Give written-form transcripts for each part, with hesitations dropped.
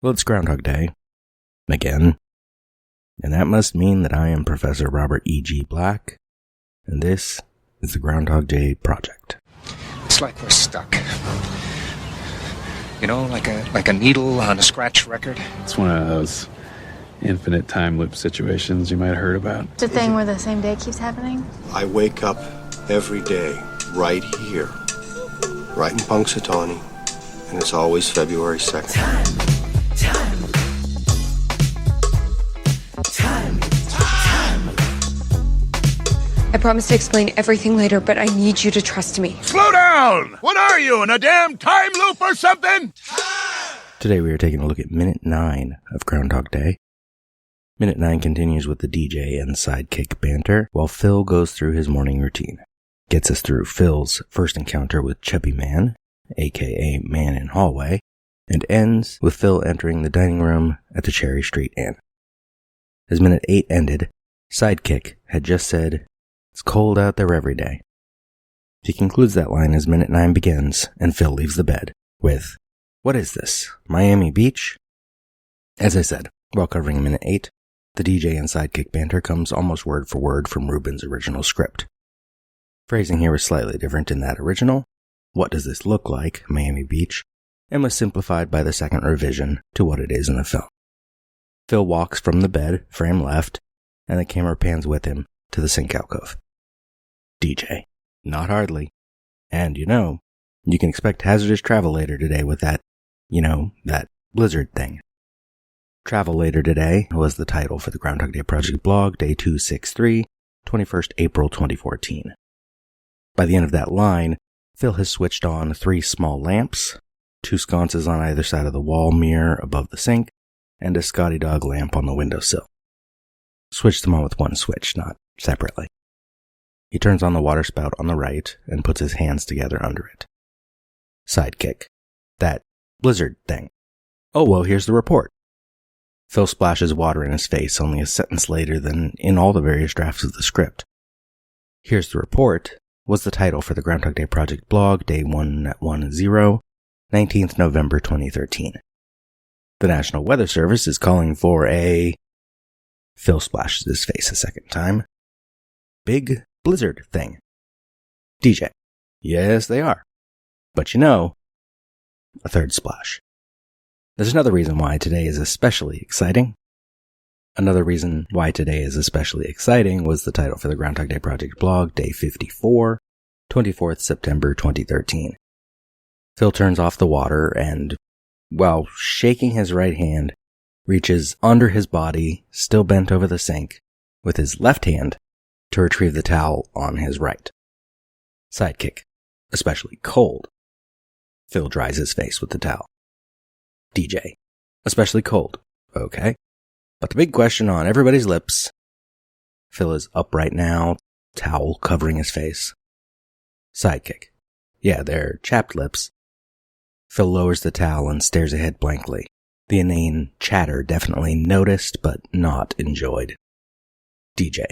Well, it's Groundhog Day. Again. And that must mean that I am Professor Robert E.G. Black, and this is the Groundhog Day Project. It's like we're stuck. You know, like a needle on a scratch record. It's one of those infinite time loop situations you might have heard about. It's a thing where the same day keeps happening? I wake up every day right here, right in Punxsutawney, and it's always February 2nd. Time. I promise to explain everything later, but I need you to trust me. Slow down! What are you, in a damn time loop or something? Today we are taking a look at Minute 9 of Groundhog Day. Minute 9 continues with the DJ and Sidekick banter, while Phil goes through his morning routine. Gets us through Phil's first encounter with Chubby Man, aka Man in Hallway, and ends with Phil entering the dining room at the Cherry Street Inn. As Minute 8 ended, Sidekick had just said, "It's cold out there every day." He concludes that line as Minute 9 begins, and Phil leaves the bed with, "What is this, Miami Beach?" As I said, while covering Minute 8, the DJ and Sidekick banter comes almost word for word from Rubin's original script. Phrasing here was slightly different in that original, "What does this look like, Miami Beach?" and was simplified by the second revision to what it is in the film. Phil walks from the bed, frame left, and the camera pans with him to the sink alcove. DJ, not hardly. And you can expect hazardous travel later today with that blizzard thing. Travel later today was the title for the Groundhog Day Project blog, day 263, 21st April 2014. By the end of that line, Phil has switched on 3 small lamps, 2 sconces on either side of the wall mirror above the sink, and a Scotty Dog lamp on the windowsill. Switched them on with one switch, not separately. He turns on the water spout on the right and puts his hands together under it. Sidekick. That blizzard thing. Oh, well, here's the report. Phil splashes water in his face only a sentence later than in all the various drafts of the script. Here's the report was the title for the Groundhog Day Project blog, day 110, 19th November 2013. The National Weather Service is calling for a... Phil splashes his face a second time. Big blizzard thing. DJ. Yes, they are. But a third splash. There's another reason why today is especially exciting. Another reason why today is especially exciting was the title for the Groundhog Day Project blog, day 54, 24th September 2013. Phil turns off the water and, while shaking his right hand, reaches under his body, still bent over the sink, with his left hand to retrieve the towel on his right. Sidekick. Especially cold. Phil dries his face with the towel. DJ. Especially cold. Okay. But the big question on everybody's lips. Phil is upright now, towel covering his face. Sidekick. Yeah, they're chapped lips. Phil lowers the towel and stares ahead blankly. The inane chatter definitely noticed, but not enjoyed. DJ.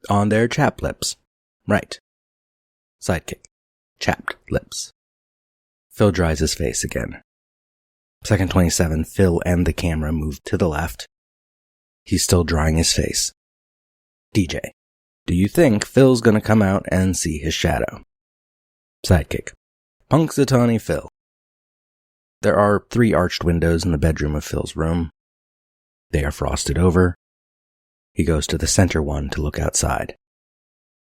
On their chapped lips. Right. Sidekick. Chapped lips. Phil dries his face again. Second 27, Phil and the camera move to the left. He's still drying his face. DJ. Do you think Phil's gonna come out and see his shadow? Sidekick. Punxsutawney Phil. There are 3 arched windows in the bedroom of Phil's room. They are frosted over. He goes to the center one to look outside.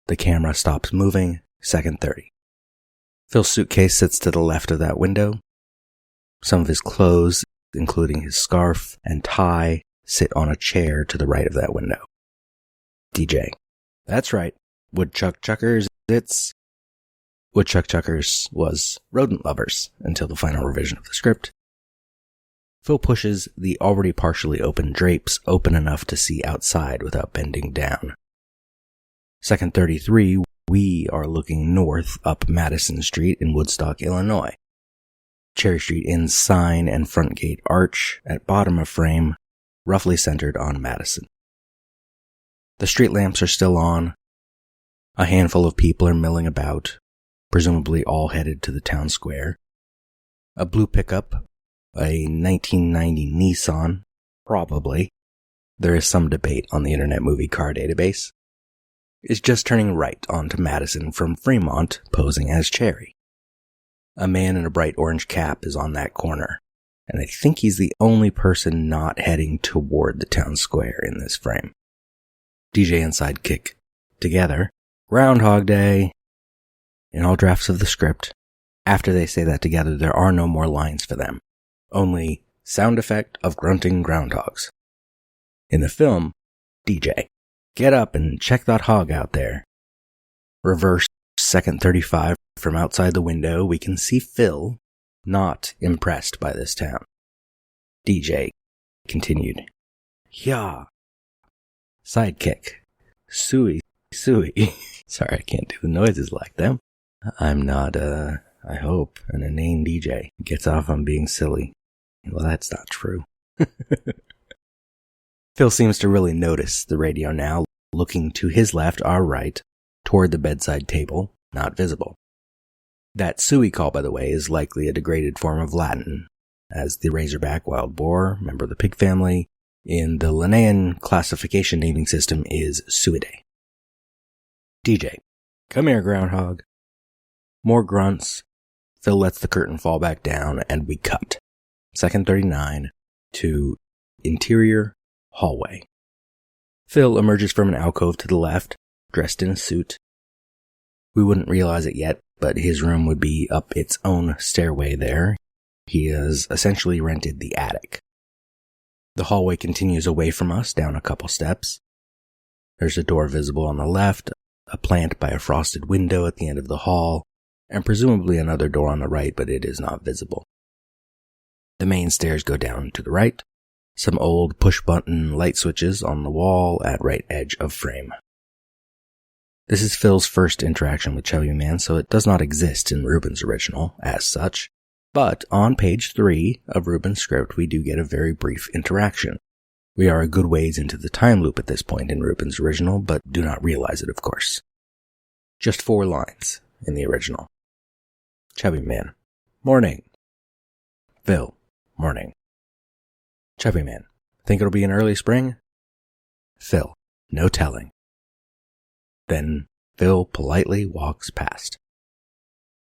The camera stops moving, second 30. Phil's suitcase sits to the left of that window. Some of his clothes, including his scarf and tie, sit on a chair to the right of that window. DJ. That's right. Woodchuck Chuckers, it's... Woodchuck Chuckers was rodent lovers until the final revision of the script. Phil pushes the already partially open drapes open enough to see outside without bending down. Second 33, we are looking north up Madison Street in Woodstock, Illinois. Cherry Street Inn's sign and front gate arch at bottom of frame, roughly centered on Madison. The street lamps are still on. A handful of people are milling about, presumably all headed to the town square. A blue pickup, a 1990 Nissan, probably, there is some debate on the Internet Movie Car Database, is just turning right onto Madison from Fremont, posing as Cherry. A man in a bright orange cap is on that corner, and I think he's the only person not heading toward the town square in this frame. DJ and Sidekick, together, Groundhog Day. In all drafts of the script, after they say that together, there are no more lines for them. Only sound effect of grunting groundhogs. In the film, DJ, get up and check that hog out there. Reverse second 35 from outside the window, we can see Phil not impressed by this town. DJ continued. Yeah. Sidekick. Suey. Sorry, I can't do the noises like them. I'm not, I hope, an inane DJ gets off on being silly. Well, that's not true. Phil seems to really notice the radio now, looking to his left, our right, toward the bedside table, not visible. That Suey call, by the way, is likely a degraded form of Latin, as the razorback, wild boar, member of the pig family, in the Linnaean classification naming system is Suidae. DJ, come here, groundhog. More grunts. Phil lets the curtain fall back down, and we cut. Second 39 to interior hallway. Phil emerges from an alcove to the left, dressed in a suit. We wouldn't realize it yet, but his room would be up its own stairway there. He has essentially rented the attic. The hallway continues away from us, down a couple steps. There's a door visible on the left, a plant by a frosted window at the end of the hall, and presumably another door on the right, but it is not visible. The main stairs go down to the right, some old push-button light switches on the wall at right edge of frame. This is Phil's first interaction with Chubby Man, so it does not exist in Ruben's original as such, but on page 3 of Ruben's script we do get a very brief interaction. We are a good ways into the time loop at this point in Ruben's original, but do not realize it, of course. Just 4 lines in the original. Chubby Man, morning. Phil, morning. Chubby Man, think it'll be in early spring? Phil, no telling. Then Phil politely walks past.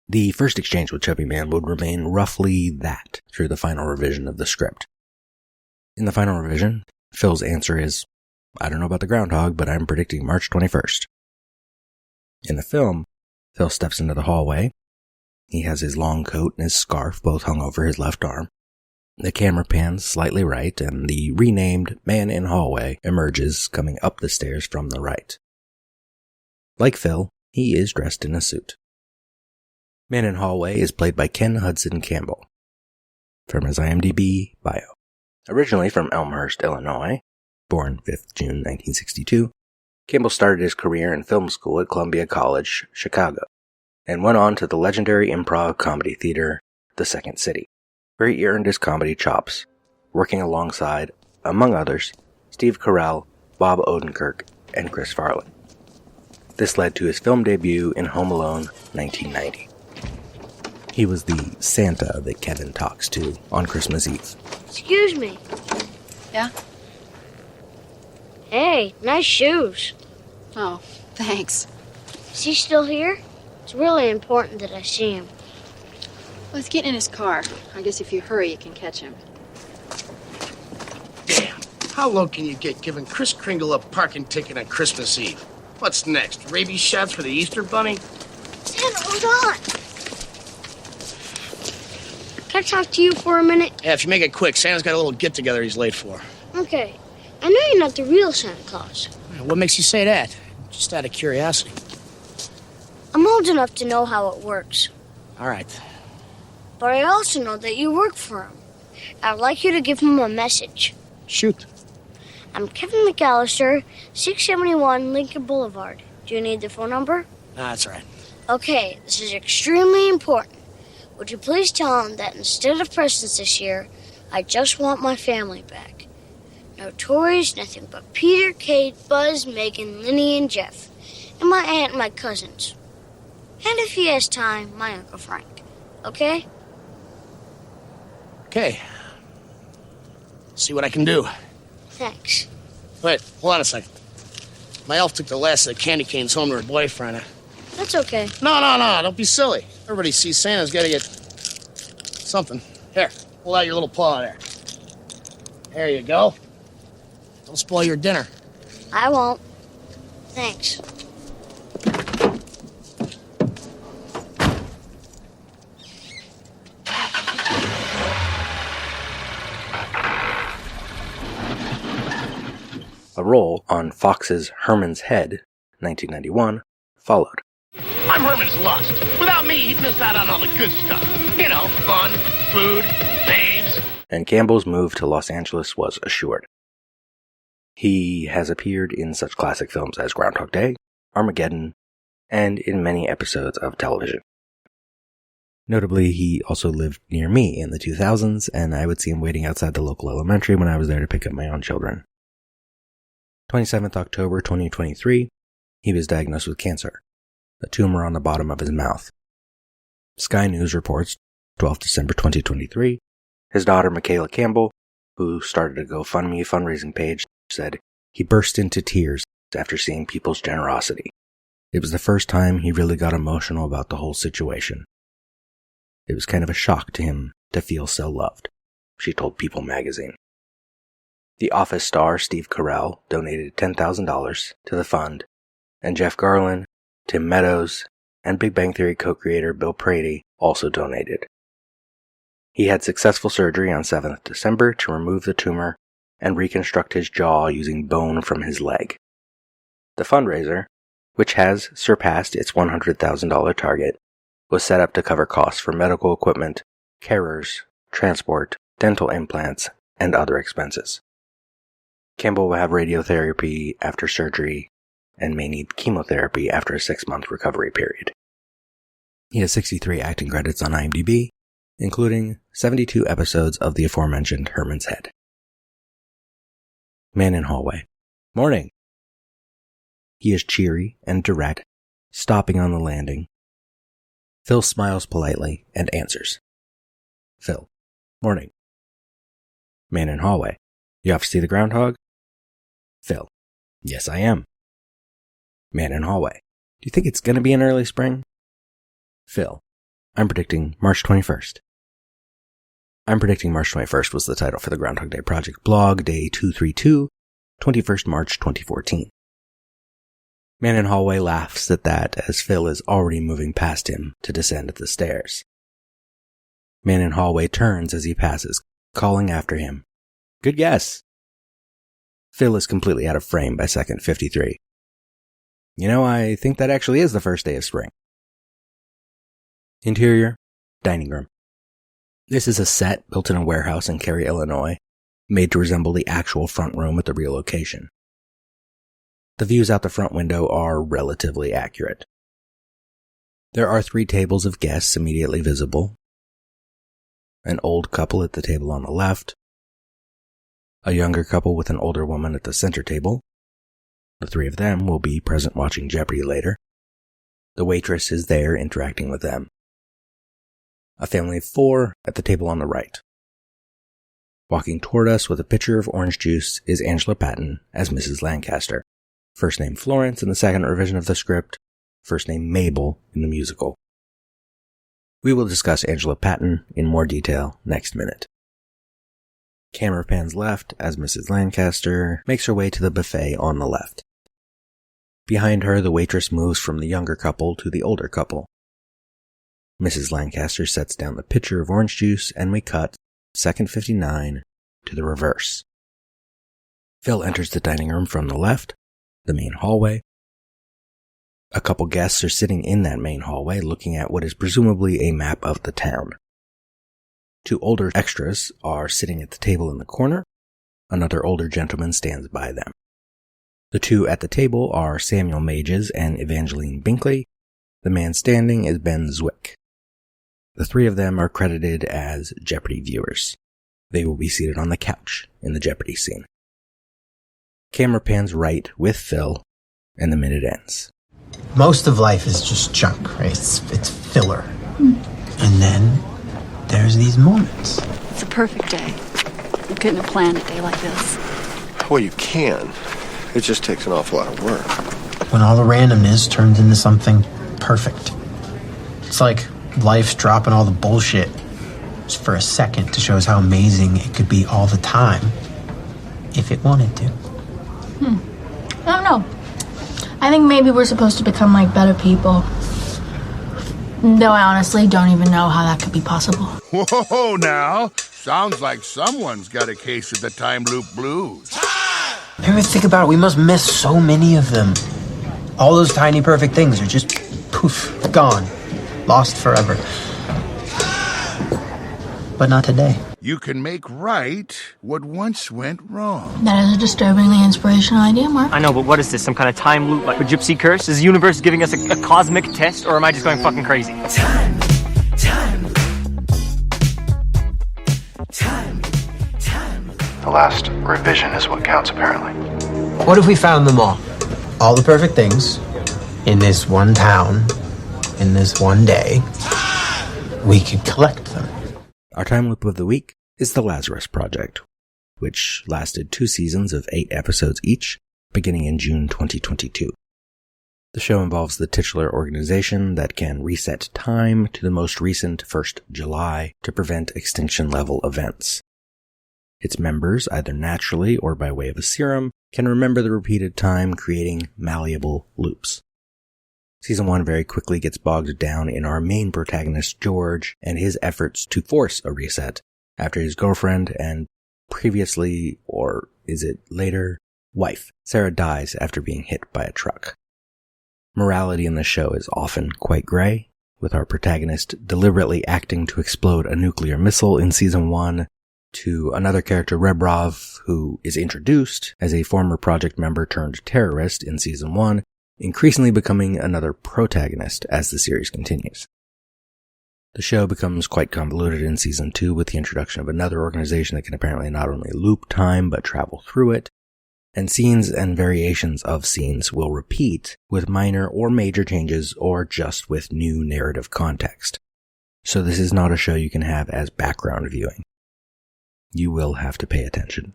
The first exchange with Chubby Man would remain roughly that through the final revision of the script. In the final revision, Phil's answer is, I don't know about the groundhog, but I'm predicting March 21st. In the film, Phil steps into the hallway. He has his long coat and his scarf both hung over his left arm. The camera pans slightly right, and the renamed man in hallway emerges, coming up the stairs from the right. Like Phil, he is dressed in a suit. Man in hallway is played by Ken Hudson Campbell. From his IMDb bio. Originally from Elmhurst, Illinois, born 5th June 1962, Campbell started his career in film school at Columbia College, Chicago, and went on to the legendary improv comedy theater, The Second City, where he earned his comedy chops, working alongside, among others, Steve Carell, Bob Odenkirk, and Chris Farley. This led to his film debut in Home Alone, 1990. He was the Santa that Kevin talks to on Christmas Eve. Excuse me. Yeah? Hey, nice shoes. Oh, thanks. Is he still here? It's really important that I see him. Let's get in his car. I guess if you hurry, you can catch him. Damn. How low can you get giving Kris Kringle a parking ticket on Christmas Eve? What's next? Rabies shots for the Easter Bunny? Santa, hold on. Can I talk to you for a minute? Yeah, if you make it quick, Santa's got a little get-together he's late for. Okay. I know you're not the real Santa Claus. What makes you say that? Just out of curiosity. I'm old enough to know how it works. All right. But I also know that you work for him. I'd like you to give him a message. Shoot. I'm Kevin McAllister, 671 Lincoln Boulevard. Do you need the phone number? That's right. Okay, this is extremely important. Would you please tell him that instead of presents this year, I just want my family back. No toys, nothing but Peter, Kate, Buzz, Megan, Linny, and Jeff. And my aunt and my cousins. And if he has time, my Uncle Frank. Okay? Okay. See what I can do. Thanks. Wait, hold on a second. My elf took the last of the candy canes home to her boyfriend. That's okay. No, don't be silly. Everybody sees Santa's gotta get something. Here, pull out your little paw there. There you go. Don't spoil your dinner. I won't. Thanks. A role on Fox's Herman's Head, 1991, followed. I'm Herman's Lust. Without me, he'd miss out on all the good stuff. You know, fun, food, babes. And Campbell's move to Los Angeles was assured. He has appeared in such classic films as Groundhog Day, Armageddon, and in many episodes of television. Notably, he also lived near me in the 2000s, and I would see him waiting outside the local elementary when I was there to pick up my own children. 27th October 2023, he was diagnosed with cancer, a tumor on the bottom of his mouth. Sky News reports, 12th December 2023, his daughter Michaela Campbell, who started a GoFundMe fundraising page, said he burst into tears after seeing people's generosity. It was the first time he really got emotional about the whole situation. It was kind of a shock to him to feel so loved, she told People magazine. The Office star Steve Carell donated $10,000 to the fund, and Jeff Garlin, Tim Meadows, and Big Bang Theory co-creator Bill Prady also donated. He had successful surgery on 7th December to remove the tumor and reconstruct his jaw using bone from his leg. The fundraiser, which has surpassed its $100,000 target, was set up to cover costs for medical equipment, carers, transport, dental implants, and other expenses. Campbell will have radiotherapy after surgery and may need chemotherapy after a 6-month recovery period. He has 63 acting credits on IMDb, including 72 episodes of the aforementioned Herman's Head. Man in hallway. Morning. He is cheery and direct, stopping on the landing. Phil smiles politely and answers. Phil. Morning. Man in hallway. You off to see the groundhog? Phil. Yes, I am. Man in hallway. Do you think it's going to be in early spring? Phil. I'm predicting March 21st. I'm predicting March 21st was the title for the Groundhog Day Project blog, day 232, 21st March 2014. Man in hallway laughs at that as Phil is already moving past him to descend the stairs. Man in hallway turns as he passes, calling after him. Good guess. Phil is completely out of frame by second 53. You know, I think that actually is the first day of spring. Interior, dining room. This is a set built in a warehouse in Cary, Illinois, made to resemble the actual front room at the real location. The views out the front window are relatively accurate. There are 3 tables of guests immediately visible. An old couple at the table on the left. A younger couple with an older woman at the center table. The 3 of them will be present watching Jeopardy later. The waitress is there interacting with them. A family of 4 at the table on the right. Walking toward us with a pitcher of orange juice is Angela Patton as Mrs. Lancaster. First name Florence in the second revision of the script, first name Mabel in the musical. We will discuss Angela Patton in more detail next minute. Camera pans left as Mrs. Lancaster makes her way to the buffet on the left. Behind her, the waitress moves from the younger couple to the older couple. Mrs. Lancaster sets down the pitcher of orange juice, and we cut, second 59, to the reverse. Phil enters the dining room from the left, the main hallway. A couple guests are sitting in that main hallway looking at what is presumably a map of the town. 2 older extras are sitting at the table in the corner. Another older gentleman stands by them. The 2 at the table are Samuel Mages and Evangeline Binkley. The man standing is Ben Zwick. The 3 of them are credited as Jeopardy viewers. They will be seated on the couch in the Jeopardy scene. Camera pans right with Phil, and the minute ends. Most of life is just junk, right? It's filler. And then there's these moments. It's a perfect day. couldn't have planned a day like this. Well, you can. It just takes an awful lot of work. When all the randomness turns into something perfect. It's like life's dropping all the bullshit just for a second to show us how amazing it could be all the time if it wanted to. I don't know. I think maybe we're supposed to become like better people. Though I honestly don't even know how that could be possible. Whoa, now. Sounds like someone's got a case of the time loop blues. Ever think about it? We must miss so many of them. All those tiny perfect things are just poof, gone. Lost forever. But not today. You can make right what once went wrong. That is a disturbingly inspirational idea, Mark. I know, but what is this? Some kind of time loop like a gypsy curse? Is the universe giving us a cosmic test, or am I just going fucking crazy? Time. The last revision is what counts, apparently. What if we found them all? All the perfect things in this one town, in this one day. We could collect them. Our time loop of the week is the Lazarus Project, which lasted 2 seasons of 8 episodes each, beginning in June 2022. The show involves the titular organization that can reset time to the most recent 1st July to prevent extinction-level events. Its members, either naturally or by way of a serum, can remember the repeated time, creating malleable loops. Season 1 very quickly gets bogged down in our main protagonist, George, and his efforts to force a reset after his girlfriend and previously, or is it later, wife, Sarah, dies after being hit by a truck. Morality in the show is often quite gray, with our protagonist deliberately acting to explode a nuclear missile in Season 1, to another character, Rebrov, who is introduced as a former project member turned terrorist in Season 1, increasingly becoming another protagonist as the series continues. The show becomes quite convoluted in Season 2 with the introduction of another organization that can apparently not only loop time but travel through it, and scenes and variations of scenes will repeat with minor or major changes or just with new narrative context. So this is not a show you can have as background viewing. You will have to pay attention.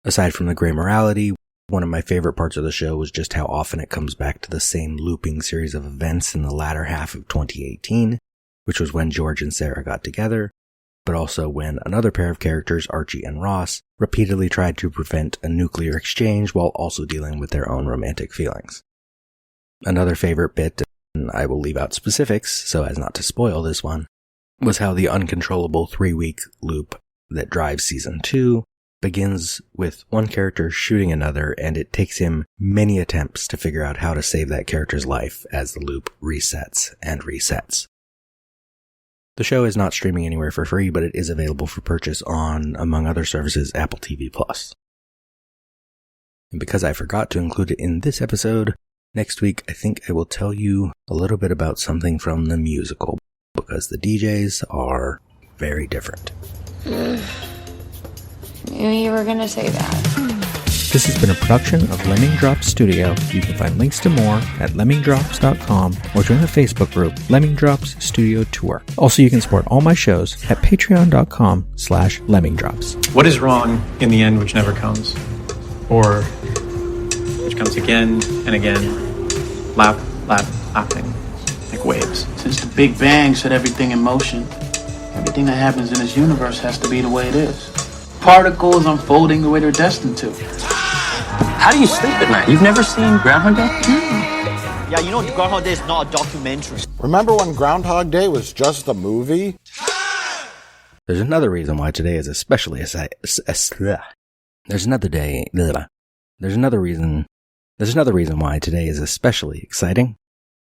Aside from the gray morality, one of my favorite parts of the show was just how often it comes back to the same looping series of events in the latter half of 2018, which was when George and Sarah got together, but also when another pair of characters, Archie and Ross, repeatedly tried to prevent a nuclear exchange while also dealing with their own romantic feelings. Another favorite bit, and I will leave out specifics so as not to spoil this one, was how the uncontrollable 3-week loop that drives Season 2 begins with one character shooting another, and it takes him many attempts to figure out how to save that character's life as the loop resets and resets. The show is not streaming anywhere for free, but it is available for purchase on, among other services, Apple TV+. And because I forgot to include it in this episode, next week I think I will tell you a little bit about something from the musical, because the DJs are very different. Knew you were gonna say that. This has been a production of Lemming Drops Studio. You can find links to more at lemmingdrops.com or join the Facebook group Lemming Drops Studio Tour. Also, you can support all my shows at patreon.com/lemmingdrops. What is wrong in the end which never comes? Or which comes again and again, lapping, like waves. Since the Big Bang set everything in motion, everything that happens in this universe has to be the way it is. Particles unfolding the way they're destined to. How do you sleep at night? You've never seen Groundhog Day? Yeah, you know Groundhog Day is not a documentary. Remember when Groundhog Day was just a movie? There's another reason why today is especially There's another reason why today is especially exciting.